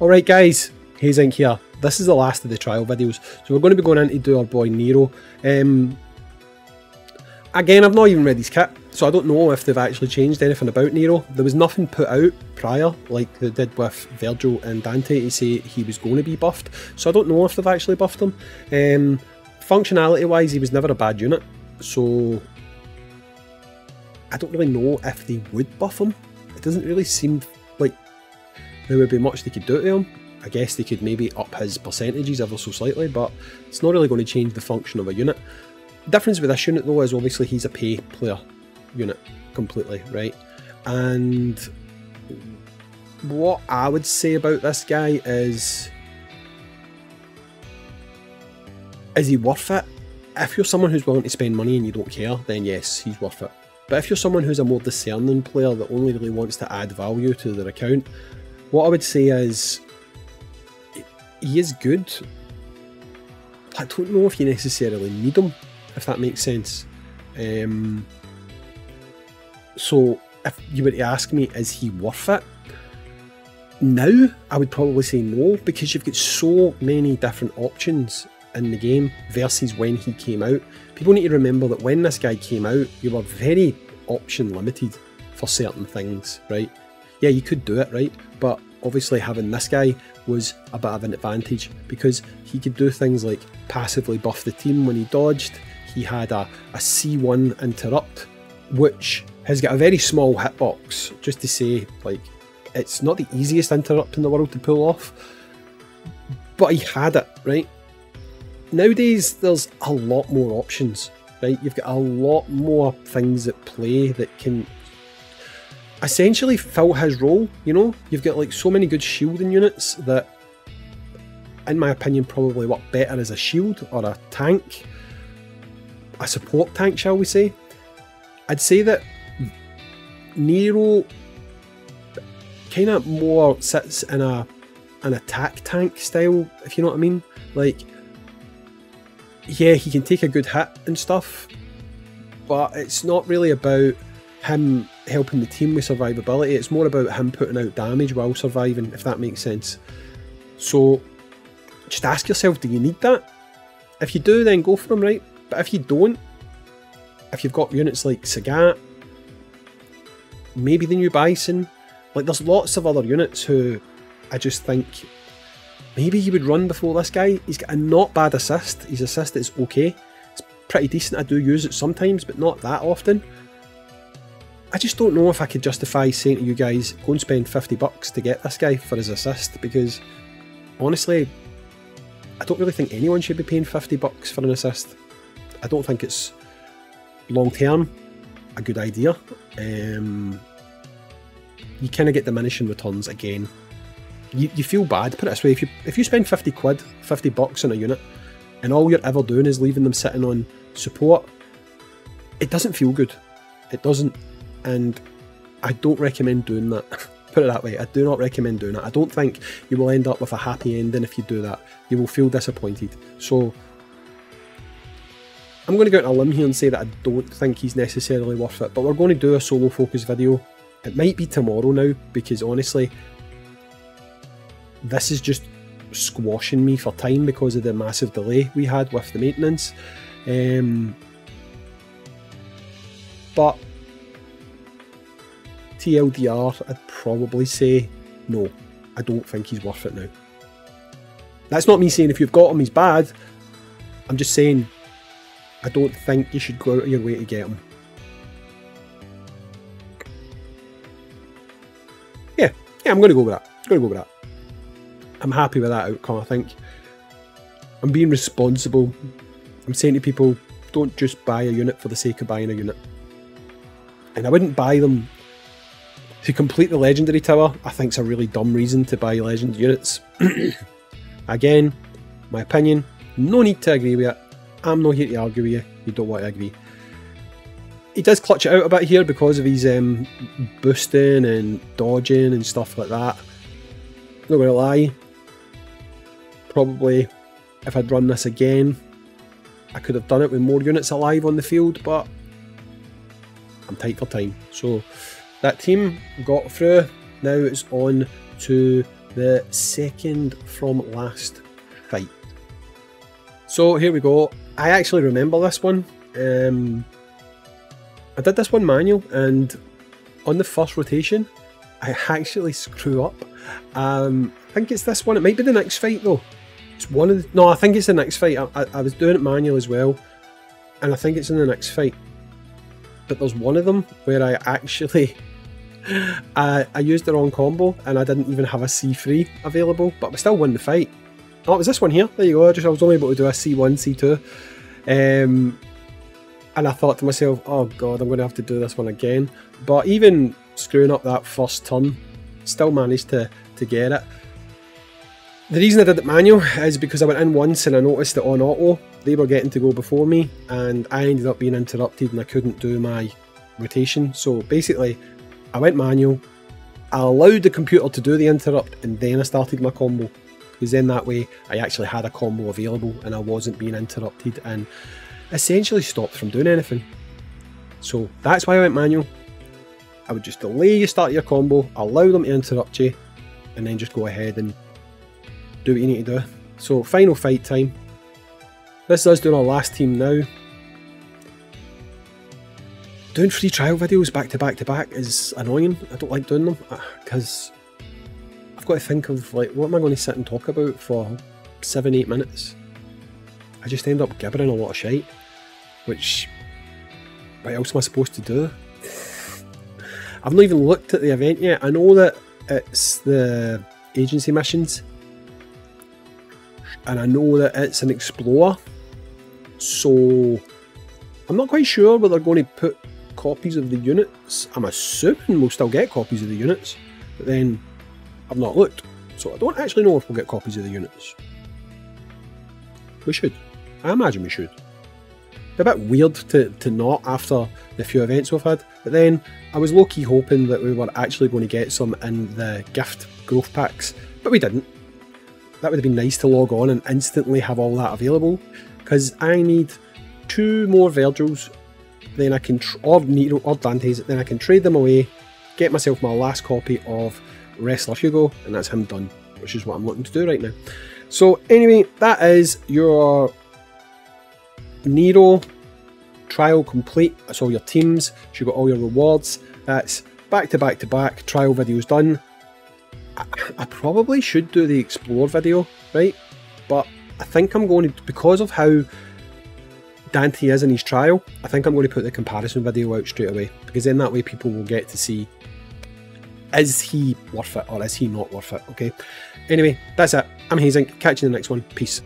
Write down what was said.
Alright guys, Hazink here. This is the last of the trial videos, so we're going to be going in to do our boy Nero. Again, I've not even read his kit, so I don't know if they've actually changed anything about Nero. There was nothing put out prior, like they did with Virgil and Dante, to say he was going to be buffed, so I don't know if they've actually buffed him. Functionality wise, he was never a bad unit, so I don't really know if they would buff him. It doesn't really seem like there would be much they could do to him. I guess they could maybe up his percentages ever so slightly, but it's not really going to change the function of a unit. The difference with this unit though is obviously he's a pay player unit completely, right? And what I would say about this guy is he worth it? If you're someone who's willing to spend money and you don't care, then yes, he's worth it. But if you're someone who's a more discerning player that only really wants to add value to their account, what I would say is he is good. I don't know if you necessarily need him, if that makes sense. So if you were to ask me, is he worth it? Now, I would probably say no, because you've got so many different options in the game versus when he came out. People need to remember that when this guy came out, you were very option limited for certain things, right? Yeah, you could do it, right? But obviously having this guy was a bit of an advantage because he could do things like passively buff the team when he dodged. He had a C1 interrupt, which has got a very small hitbox, just to say, like, it's not the easiest interrupt in the world to pull off, but he had it, right? Nowadays, there's a lot more options, right? You've got a lot more things at play that can essentially fill his role, you know? You've got like so many good shielding units that, in my opinion, probably work better as a shield or a tank, a support tank, shall we say. I'd say that Nero kind of more sits in an attack tank style, if you know what I mean. Like, yeah, he can take a good hit and stuff, but it's not really about him helping the team with survivability. It's more about him putting out damage while surviving, if that makes sense. So just ask yourself, do you need that? If you do, then go for him, right? But if you don't, if you've got units like Sagat, maybe the new Bison, like there's lots of other units who I just think maybe you would run before this guy. He's got a not bad assist. His assist is okay. It's pretty decent. I do use it sometimes, but not that often. I just don't know if I could justify saying to you guys, go and spend 50 bucks to get this guy for his assist, because honestly, I don't really think anyone should be paying 50 bucks for an assist. I don't think it's long term a good idea. You kind of get diminishing returns again. You feel bad, put it this way, if you spend 50 quid, 50 bucks on a unit, and all you're ever doing is leaving them sitting on support, it doesn't feel good. It doesn't, and I don't recommend doing that. Put it that way, I do not recommend doing it. I don't think you will end up with a happy ending if you do that. You will feel disappointed. So I'm going to go out on a limb here and say that I don't think he's necessarily worth it, but we're going to do a solo focus video. It might be tomorrow now, because honestly, this is just squashing me for time because of the massive delay we had with the maintenance. But TLDR, I'd probably say no, I don't think he's worth it now. That's not me saying if you've got him he's bad. I'm just saying I don't think you should go out of your way to get him. Yeah, I'm going to go with that. I'm happy with that outcome, I think. I'm being responsible. I'm saying to people, don't just buy a unit for the sake of buying a unit. And I wouldn't buy them to complete the Legendary Tower. I think it's a really dumb reason to buy Legend units. Again, my opinion, no need to agree with it. I'm not here to argue with you, you don't want to agree. He does clutch it out a bit here because of his boosting and dodging and stuff like that. Not going to lie, probably if I'd run this again, I could have done it with more units alive on the field, but I'm tight for time. So that team got through. Now it's on to the second from last fight. So here we go. I actually remember this one. I did this one manual, and on the first rotation, I actually screw up. I think it's this one. It might be the next fight though. It's one of the, no, I think it's the next fight. I was doing it manual as well, and I think it's in the next fight. But there's one of them where I actually I used the wrong combo and I didn't even have a C3 available, but I still won the fight. Oh, it was this one here. There you go. I was only able to do a C1, C2. And I thought to myself, oh god, I'm going to have to do this one again. But even screwing up that first turn, still managed to get it. The reason I did it manual is because I went in once and I noticed that on auto, they were getting to go before me, and I ended up being interrupted and I couldn't do my rotation. So basically, I went manual, I allowed the computer to do the interrupt, and then I started my combo. Because then that way, I actually had a combo available and I wasn't being interrupted and essentially stopped from doing anything. So that's why I went manual. I would just delay you start your combo, allow them to interrupt you, and then just go ahead and do what you need to do. So final fight time. This is us doing our last team now. Doing free trial videos back to back to back is annoying. I don't like doing them because I've got to think of like, what am I going to sit and talk about for 7-8 minutes? I just end up gibbering a lot of shite, which, what else am I supposed to do? I've not even looked at the event yet. I know that it's the agency missions, and I know that it's an Explorer, so I'm not quite sure whether they're going to put copies of the units. I'm assuming we'll still get copies of the units, but then I've not looked, so I don't actually know if we'll get copies of the units. We should. I imagine we should. It's a bit weird to not after the few events we've had, but then I was low-key hoping that we were actually going to get some in the gift growth packs, but we didn't. That would have been nice to log on and instantly have all that available, because I need 2 more Virgils, then I can, or Nero or Dante's, then I can trade them away, get myself my last copy of Wrestler Hugo, and that's him done, which is what I'm looking to do right now. So anyway, that is your Nero trial complete. That's all your teams. You got all your rewards. That's back to back to back trial videos done. I probably should do the explore video, right? But I think I'm going to, because of how Dante is in his trial, I think I'm going to put the comparison video out straight away, because then that way people will get to see, is he worth it or is he not worth it, okay? Anyway, that's it. I'm Hazing. Catch you in the next one. Peace.